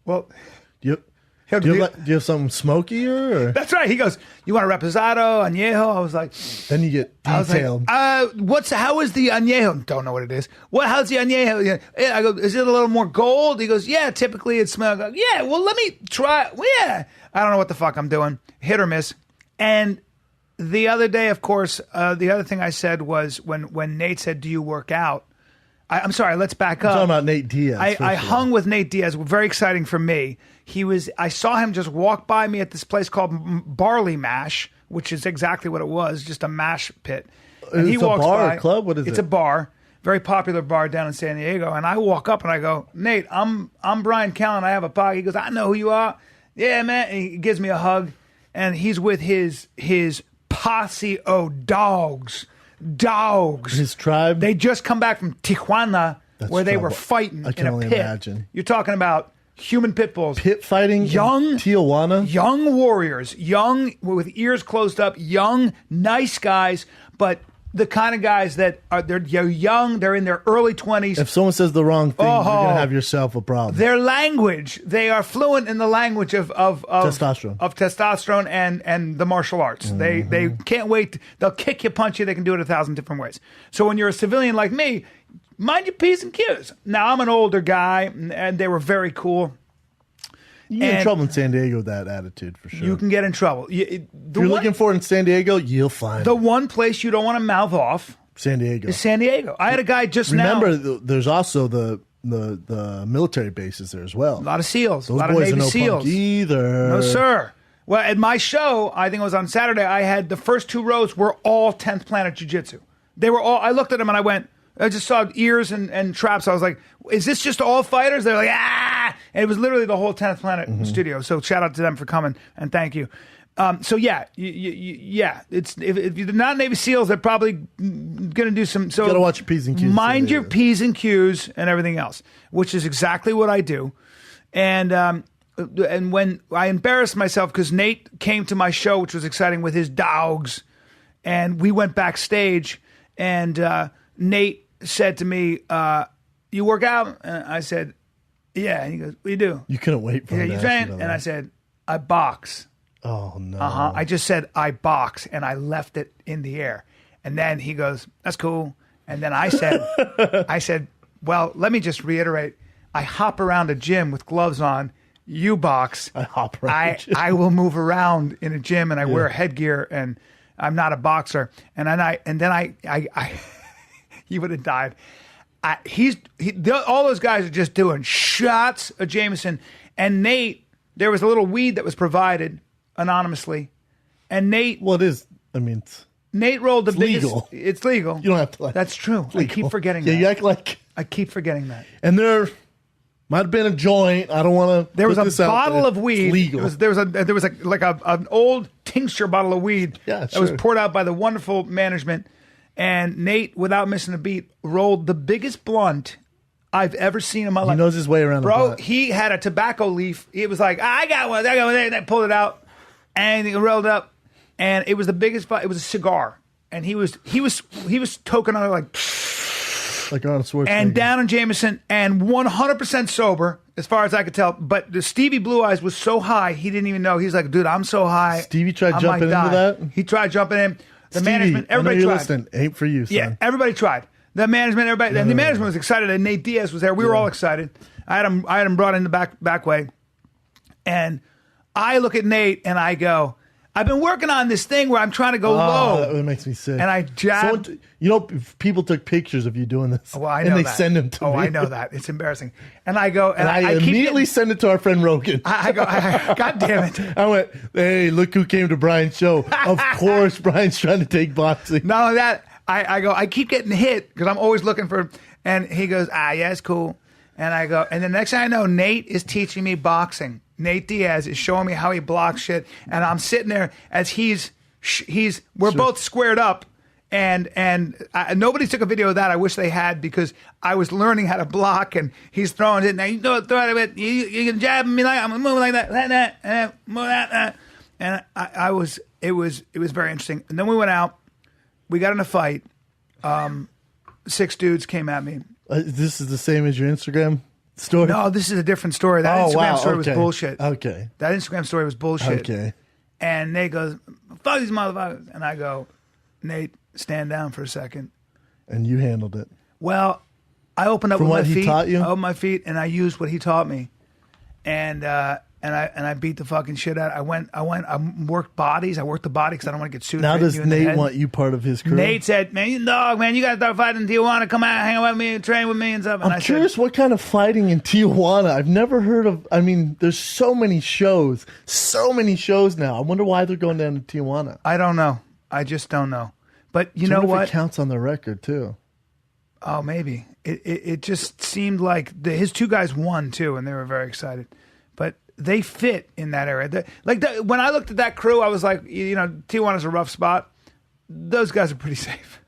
Well, Do you have something smokier? Or? That's right. He goes, "You want a reposado, añejo?" I was like, Then you get detailed. I was like, how is the añejo? Don't know what it is. How's the añejo? I go, is it a little more gold? He goes, yeah, typically it smells. I go, yeah, well, let me try. Well, yeah. I don't know what the fuck I'm doing. Hit or miss. And the other day, of course, the other thing I said was when Nate said, do you work out? I'm sorry, let's back up. I'm talking about Nate Diaz. I hung with Nate Diaz. Very exciting for me. I saw him just walk by me at this place called Barley Mash, which is exactly what it was, just a mash pit. And It's a bar or club? What is it? It's a bar, very popular bar down in San Diego. And I walk up and I go, Nate, I'm Brian Callen. I have a podcast. He goes, I know who you are. Yeah, man. And he gives me a hug. And he's with his posse of dogs. His tribe. They just come back from Tijuana, where they trouble. were fighting I can in a only pit. imagine. You're talking about human pit bulls. Pit fighting in Tijuana? Young warriors, young with ears closed up, young, nice guys, but the kind of guys that they're young, they're in their early 20s. If someone says the wrong thing, you're going to have yourself a problem. Their language, they are fluent in the language of testosterone and the martial arts. They can't wait. They'll kick you, punch you. They can do it 1,000 different ways. So when you're a civilian like me, mind your P's and Q's. Now, I'm an older guy, and they were very cool. You get in trouble in San Diego with that attitude, for sure. You can get in trouble. If you're looking for it in San Diego, you'll find the it. one place you don't want to mouth off San Diego. is San Diego. I had a guy just now. Remember, there's also the military bases there as well. A lot of SEALs. Those a lot of boys Navy are no SEALs. punk either. No, sir. Well, at my show, I think it was on Saturday, I had the first 2 rows were all 10th Planet Jiu-Jitsu. They were all, I looked at them and I went, I just saw ears and traps. I was like, is this just all fighters? They're like, ah! And it was literally the whole 10th Planet studio. So shout out to them for coming and thank you. So yeah, it's if you're not Navy SEALs, they're probably going to do some. So you got to watch your P's and Q's. Mind your P's and Q's and everything else, which is exactly what I do. And when I embarrassed myself because Nate came to my show, which was exciting, with his dogs, and we went backstage, and Nate said to me, "You work out?" And I said, "Yeah." And he goes, "What do you do?" You couldn't wait for him to you ask train? you about And that. I said, "I box." Oh no! I just said I box, and I left it in the air. And then he goes, "That's cool." And then I said, "Well, let me just reiterate. I hop around a gym with gloves on. You box. I hop around. I will move around in a gym, and I wear headgear, and I'm not a boxer." And then I he would have died. All those guys are just doing shots of Jameson. And Nate, there was a little weed that was provided anonymously, and Nate. Well, it is. I mean, Nate rolled the biggest. legal. It's legal. You don't have to. That's true. I keep forgetting that. Yeah, you act like. I keep forgetting that. And there might have been a joint. I don't want to. There was a bottle of weed. It's legal. There was an old tincture bottle of weed that was poured out by the wonderful management. And Nate, without missing a beat, rolled the biggest blunt I've ever seen in my life. He knows his way around the blunt. He had a tobacco leaf. He was like, I got one. And I pulled it out, and he rolled up, and it was the biggest. It was a cigar, and he was toking on it like Arnold Schwarzenegger. and down in Jameson, and 100% sober as far as I could tell. But the Stevie Blue Eyes was so high he didn't even know. He's like, dude, I'm so high. Stevie tried I jumping might into die. that. He tried jumping in. The Stevie, management, everybody I know you're tried. listening. Ain't for you, son. Yeah, everybody tried. The management, everybody, and the management was excited. And Nate Diaz was there. We were all excited. I had him brought in the back way, and I look at Nate and I go, I've been working on this thing where I'm trying to go low. That makes me sick. And I jabbed. People took pictures of you doing this. Well, I know and they that. send them to me. I know that. It's embarrassing. And I go, and I keep immediately send it to our friend Rogan. I go, God damn it. I went, hey, look who came to Brian's show. Of course, Brian's trying to take boxing. Not only that, I go, I keep getting hit because I'm always looking for, and he goes, yeah, it's cool. And I go, and the next thing I know, Nate is teaching me boxing. Nate Diaz is showing me how he blocks shit, and I'm sitting there as we're both squared up, and nobody took a video of that. I wish they had, because I was learning how to block, and he's throwing it. Now you know, throw it a bit. You can jab me like I'm moving like that, and move that, and it was very interesting. And then we went out, we got in a fight. 6 dudes came at me. This is the same as your Instagram. story? No, this is a different story. That Instagram story was bullshit. Okay. That Instagram story was bullshit. Okay. And Nate goes, fuck these motherfuckers. And I go, Nate, stand down for a second. And you handled it. Well, I opened up From with what my he feet. taught you? I opened my feet and I used what he taught me. And I beat the fucking shit out. I worked bodies. I worked the body because I don't want to get sued. Now for hitting does you in the Nate head. want you part of his crew? Nate said, man, you dog, man, you got to start fighting in Tijuana. Come out, hang out with me, train with me and stuff. And I'm curious what kind of fighting in Tijuana. I've never heard of. I mean, there's so many shows now. I wonder why they're going down to Tijuana. I don't know. I just don't know. But you So know what? what? If it counts on the record too. Oh, maybe. It just seemed like his two guys won too, and they were very excited. But they fit in that area. When I looked at that crew, I was like, Tijuana's a rough spot. Those guys are pretty safe.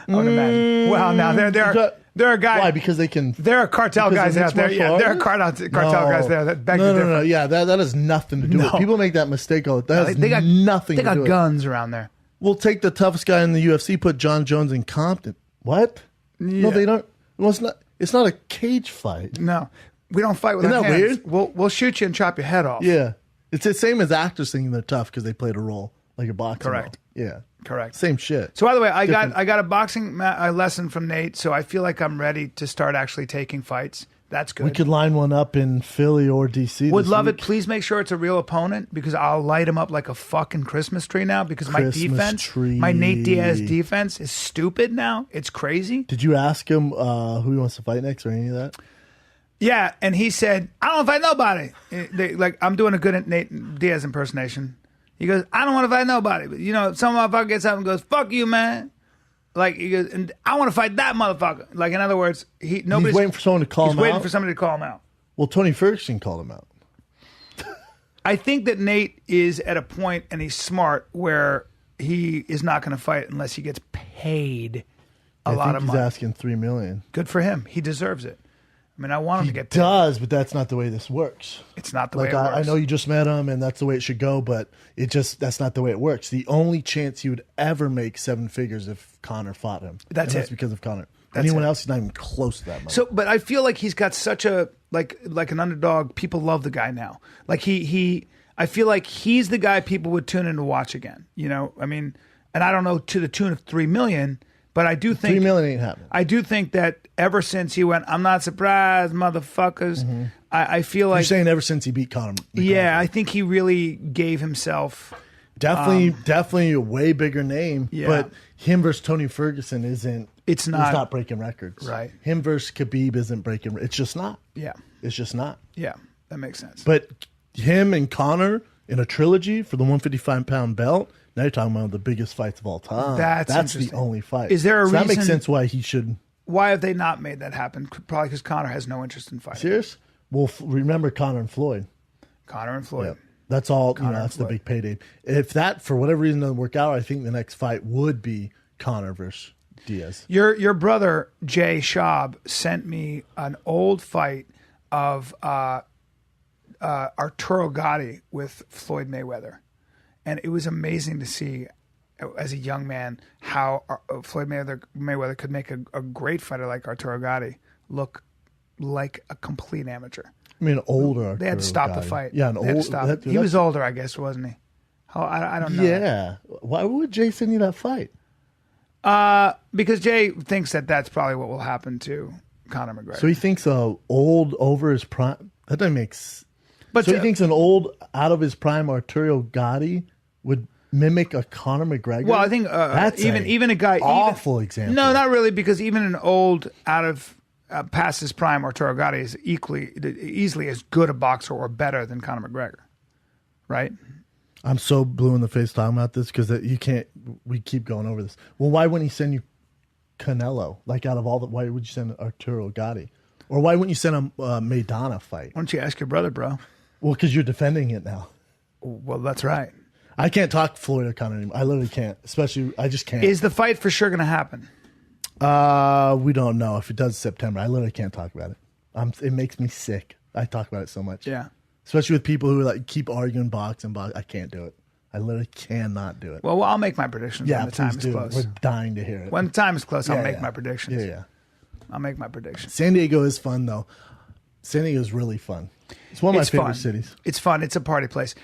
I would imagine. Well, now there are guys. Why? Because they can. There are cartel guys out there. Yeah, there are cartel guys there that beg to differ. No. Yeah, that has nothing to do with it. People make that mistake all the time. They got nothing to do They got with guns around there. We'll take the toughest guy in the UFC, put John Jones in Compton. What? Yeah. No, they don't. Well, it's not a cage fight. No, we don't fight with Isn't our that hands. weird? We'll shoot you and chop your head off. Yeah. It's the same as actors thinking they're tough because they played a role, like a boxing Correct. role. Yeah. Correct. Same shit. So by the way, I got a boxing lesson from Nate, so I feel like I'm ready to start actually taking fights. That's good. We could line one up in Philly or DC. Would this love week. it. Please make sure it's a real opponent because I'll light him up like a fucking Christmas tree now because my Nate Diaz defense is stupid now. It's crazy. Did you ask him who he wants to fight next or any of that? Yeah, and he said, I don't want to fight nobody. I'm doing a good Nate Diaz impersonation. He goes, I don't want to fight nobody. But, some motherfucker gets up and goes, fuck you, man. He goes, and I want to fight that motherfucker. In other words, he's waiting for someone to call him out? He's waiting for somebody to call him out. Well, Tony Ferguson called him out. I think that Nate is at a point, and he's smart, where he is not going to fight unless he gets paid a lot of money. He's asking $3 million. Good for him. He deserves it. I mean, I want him to get paid. He does, but that's not the way this works. It's not the way it works. I know you just met him, and that's the way it should go, but that's not the way it works. The only chance he would ever make 7 figures if Conor fought him. That's That's because of Conor. That's Anyone it. else is not even close to that money. So, but I feel like he's got such a like an underdog. People love the guy now. I feel like he's the guy people would tune in to watch again. I mean, and I don't know to the tune of 3 million. But I do think $3 million ain't happening. I do think that ever since he went, I'm not surprised, motherfuckers. Mm-hmm. I feel like You're saying ever since he beat Conor. Yeah, I think he really gave himself. Definitely a way bigger name. Yeah. But him versus Tony Ferguson isn't. It's not breaking records. Right. Him versus Khabib isn't breaking. It's just not. Yeah. It's just not. Yeah, that makes sense. But him and Conor in a trilogy for the 155-pound belt. Now you're talking about the biggest fights of all time. That's the only fight. Is there a reason? That makes sense why he should. Why have they not made that happen? Probably because Conor has no interest in fighting. Serious? Well, remember Conor and Floyd. Conor and Floyd. Yep. That's all. That's the big payday. If that, for whatever reason, doesn't work out, I think the next fight would be Conor versus Diaz. Your brother Jay Schaub sent me an old fight of Arturo Gatti with Floyd Mayweather. And it was amazing to see, as a young man, how Floyd Mayweather could make a great fighter like Arturo Gatti look like a complete amateur. I mean, older. They had to stop the fight. Yeah, He was older, I guess, wasn't he? I don't know. Yeah. Why would Jay send you that fight? Because Jay thinks that that's probably what will happen to Conor McGregor. So he thinks old over his prime. That doesn't make sense. But so he thinks an old out of his prime Arturo Gatti would mimic a Conor McGregor? Well, I think that's even a guy awful example. No, not really, because even an old out of past his prime Arturo Gatti is easily as good a boxer or better than Conor McGregor, right? I'm so blue in the face talking about this because you can't. We keep going over this. Well, why wouldn't he send you Canelo? Like out of all the, why would you send Arturo Gatti? Or why wouldn't you send a Maidana fight? Why don't you ask your brother, bro? Well, because you're defending it now. Well, that's right. I can't talk Floyd or Conor anymore. I literally can't. Especially, I just can't. Is the fight for sure going to happen? We don't know. If it does September, I literally can't talk about it. It makes me sick. I talk about it so much. Yeah. Especially with people who keep arguing box. I can't do it. I literally cannot do it. Well, I'll make my predictions when the time is close. We're dying to hear it. When the time is close, I'll make my predictions. Yeah. I'll make my predictions. San Diego is fun though. San Diego's really fun. It's one of my favorite cities. It's fun. It's a party place.